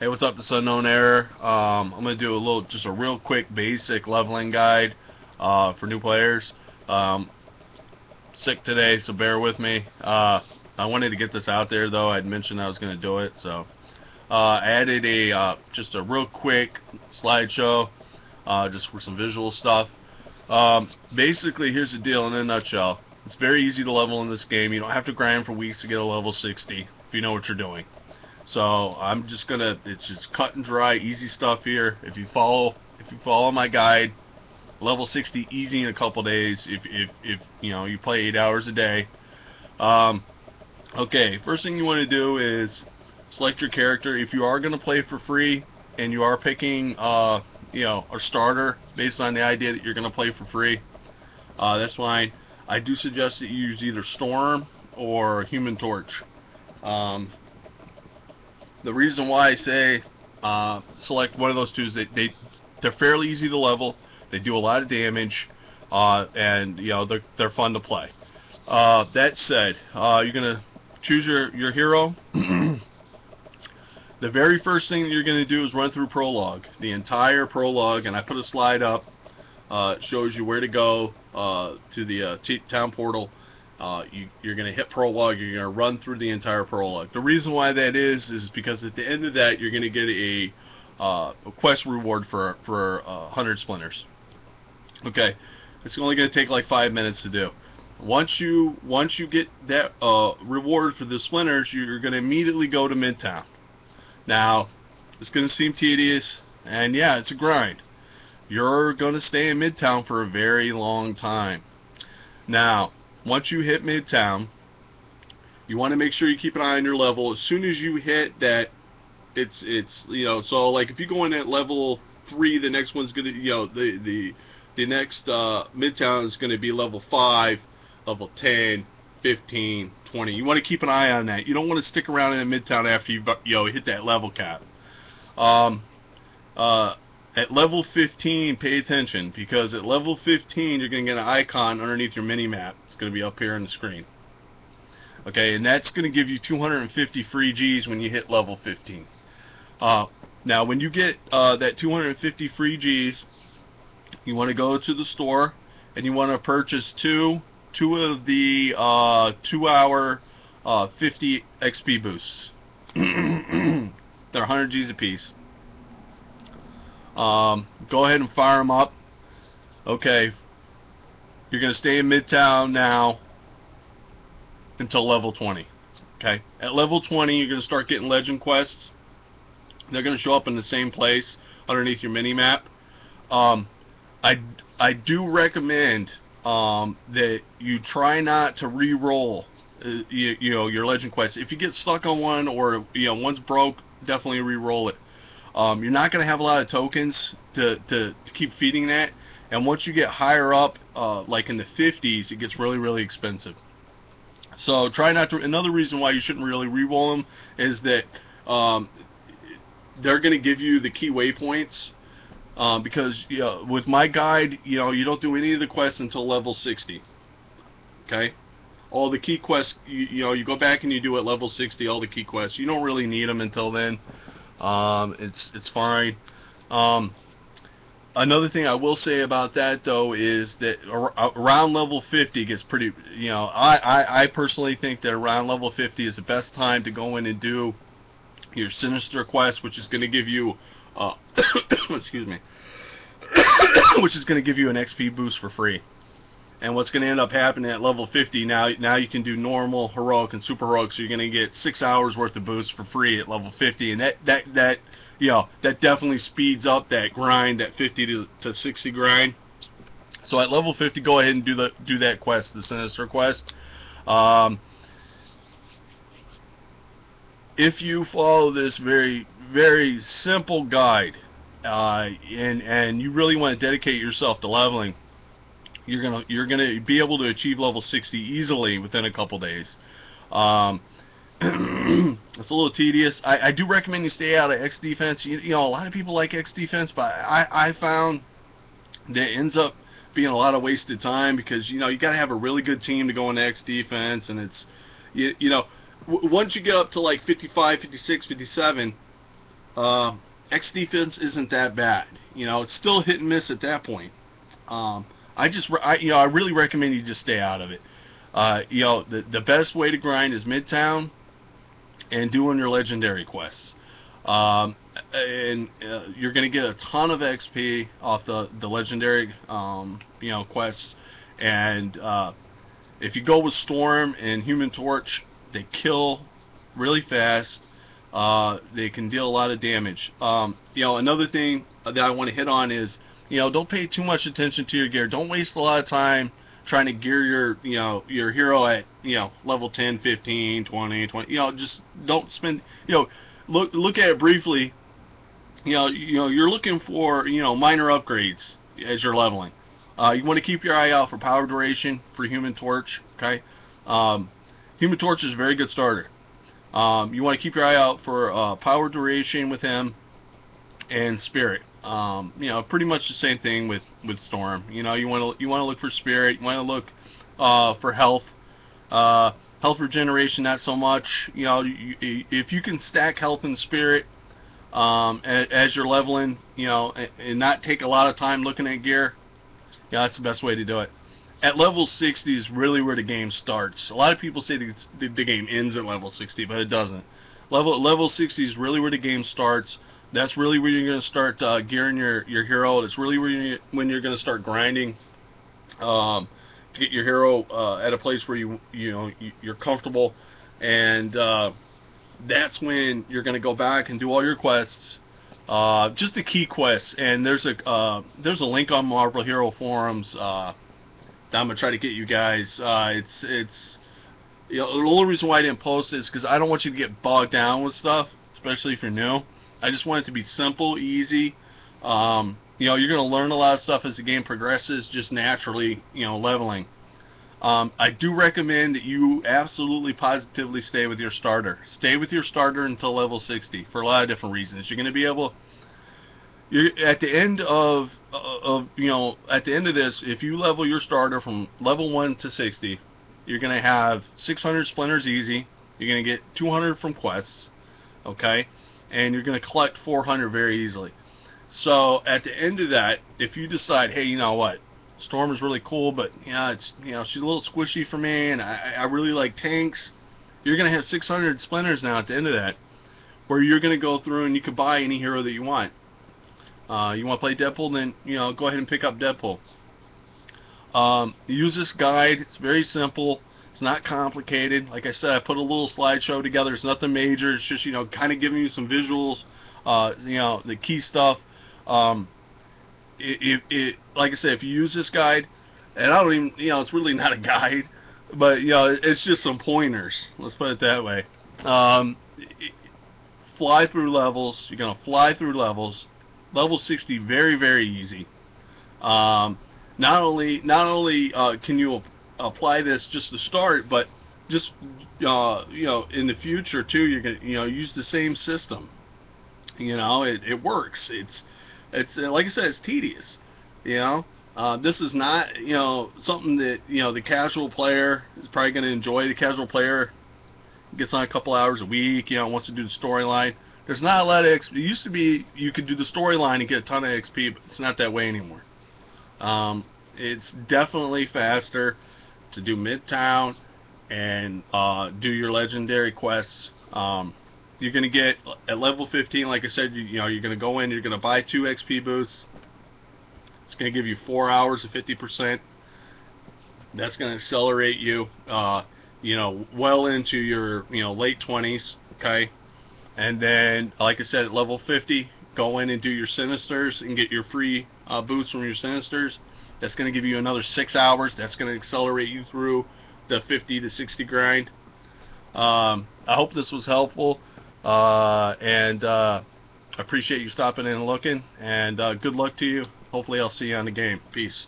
Hey, what's up? It's Unknown Error. I'm gonna do just a real quick, basic leveling guide for new players. Um, Sick today, so bear with me. I wanted to get this out there, though. I'd mentioned I was gonna do it, so I added just a real quick slideshow, just for some visual stuff. Basically, here's the deal in a nutshell. It's very easy to level in this game. You don't have to grind for weeks to get a level 60 if you know what you're doing. So it's just cut and dry, easy stuff here. If you follow my guide, level 60 easy in a couple days. If you play 8 hours a day. Okay, first thing you want to do is select your character. If you are going to play for free and you are picking a starter based on the idea that you're going to play for free, that's fine. I do suggest that you use either Storm or Human Torch. The reason why I say select one of those two is that they're fairly easy to level. They do a lot of damage, and they're fun to play. That said, you're gonna choose your hero. The very first thing that you're gonna do is run through prologue, the entire prologue, and I put a slide up. It shows you where to go to the town portal. You're going to hit prologue. You're going to run through the entire prologue. The reason why that is because at the end of that you're going to get a quest reward for 100 splinters. Okay, it's only going to take like 5 minutes to do. Once you get that reward for the splinters, you're going to immediately go to Midtown. Now, it's going to seem tedious, and yeah, it's a grind. You're going to stay in Midtown for a very long time. Now, once you hit Midtown, you want to make sure you keep an eye on your level. As soon as you hit that, so like if you go in at level 3, the next one's gonna, the next Midtown is gonna be level 5, level 10, 15, 20. You want to keep an eye on that. You don't want to stick around in a Midtown after you hit that level cap. At level 15, pay attention, because at level 15 you're going to get an icon underneath your mini-map. It's going to be up here on the screen. Okay, and that's going to give you 250 free Gs when you hit level 15. Now, when you get that 250 free Gs, you want to go to the store, and you want to purchase two of the 2-hour 50 XP boosts. They're 100 Gs a piece. Go ahead and fire them up. Okay, you're going to stay in Midtown now until level 20. Okay, at level 20 you're going to start getting legend quests. They're going to show up in the same place underneath your mini-map. I do recommend that you try not to re-roll your legend quests. If you get stuck on one, or one's broke, definitely re-roll it. You're not going to have a lot of tokens to keep feeding that, and once you get higher up, like in the 50s, it gets really, really expensive. So try not to. Another reason why you shouldn't really re-roll them is that they're going to give you the key waypoints, because with my guide, you don't do any of the quests until level 60. Okay, all the key quests, you go back and you do at level 60 all the key quests. You don't really need them until then. It's fine. Another thing I will say about that, though, is that around level 50 gets pretty, I personally think that around level 50 is the best time to go in and do your Sinister quest, which is going to give you, excuse me, which is going to give you an XP boost for free. And what's going to end up happening at level 50, now you can do normal, heroic, and super heroic, so you're going to get 6 hours worth of boost for free at level 50, and that definitely speeds up that grind, that 50 to 60 grind. So at level 50, go ahead and do that quest, the Sinister quest. If you follow this very, very simple guide, and you really want to dedicate yourself to leveling, you're gonna be able to achieve level 60 easily within a couple days. It's a little tedious. I do recommend you stay out of X defense. A lot of people like X defense, but I found that it ends up being a lot of wasted time, because you got to have a really good team to go into X defense, and it's once you get up to like 55, 56, 57, X defense isn't that bad. You know, it's still hit and miss at that point. I really recommend you just stay out of it. You know, the best way to grind is Midtown and doing your legendary quests. And you're going to get a ton of XP off the legendary, you know, quests. And if you go with Storm and Human Torch, they kill really fast. They can deal a lot of damage. You know, another thing that I want to hit on is, you know, don't pay too much attention to your gear. Don't waste a lot of time trying to gear your, you know, your hero at, you know, level 10, 15, 20, 20. You know, just don't spend, you know, look at it briefly. You know, you're looking for, you know, minor upgrades as you're leveling. You want to keep your eye out for power duration for Human Torch. Okay, Human Torch is a very good starter. You want to keep your eye out for power duration with him and Spirit. You know, pretty much the same thing with Storm. You know, you want to look for Spirit. You want to look for health. Health regeneration, not so much. You know, if you can stack health and Spirit as you're leveling, you know, and not take a lot of time looking at gear, yeah, that's the best way to do it. At level 60 is really where the game starts. A lot of people say the game ends at level 60, but it doesn't. Level 60 is really where the game starts. That's really where you're going to start gearing your hero. It's really where when you're going to start grinding to get your hero at a place where you're comfortable, and that's when you're going to go back and do all your quests. Just the key quests, and there's a link on Marvel Hero Forums that I'm gonna try to get you guys. It's you know, the only reason why I didn't post it is because I don't want you to get bogged down with stuff, especially if you're new. I just want it to be simple, easy. You know, you're gonna learn a lot of stuff as the game progresses, just naturally, you know, leveling. I do recommend that you absolutely positively stay with your starter. Stay with your starter until level 60 for a lot of different reasons. You're going to be able, at the end of at the end of this, if you level your starter from level 1 to 60, you're going to have 600 splinters easy. You're going to get 200 from quests, okay, and you're going to collect 400 very easily. So at the end of that, if you decide, hey, you know what, Storm is really cool, but it's she's a little squishy for me, and I really like tanks. You're gonna have 600 splinters now at the end of that, where you're gonna go through and you can buy any hero that you want. You want to play Deadpool, then go ahead and pick up Deadpool. Use this guide. It's very simple. It's not complicated. Like I said, I put a little slideshow together. It's nothing major. It's just kind of giving you some visuals. The key stuff. Like I said, if you use this guide, and I don't even, it's really not a guide, but it's just some pointers. Let's put it that way. Fly through levels. You're gonna fly through levels. Level 60, very, very easy. Not only can you apply this just to start, but just in the future too, you're gonna use the same system. It works. It's like I said, it's tedious. This is not something that the casual player is probably going to enjoy. The casual player gets on a couple hours a week, wants to do the storyline. There's not a lot of XP. It used to be you could do the storyline and get a ton of XP, but it's not that way anymore. It's definitely faster to do Midtown and do your legendary quests. You're going to get, at level 15, like I said, you're going to go in, you're going to buy 2 XP boosts. It's going to give you 4 hours of 50%. That's going to accelerate you, well into your, late 20s, okay? And then, like I said, at level 50, go in and do your Sinisters and get your free boosts from your Sinisters. That's going to give you another 6 hours. That's going to accelerate you through the 50 to 60 grind. I hope this was helpful. I appreciate you stopping in and looking, and good luck to you. Hopefully I'll see you on the game. Peace.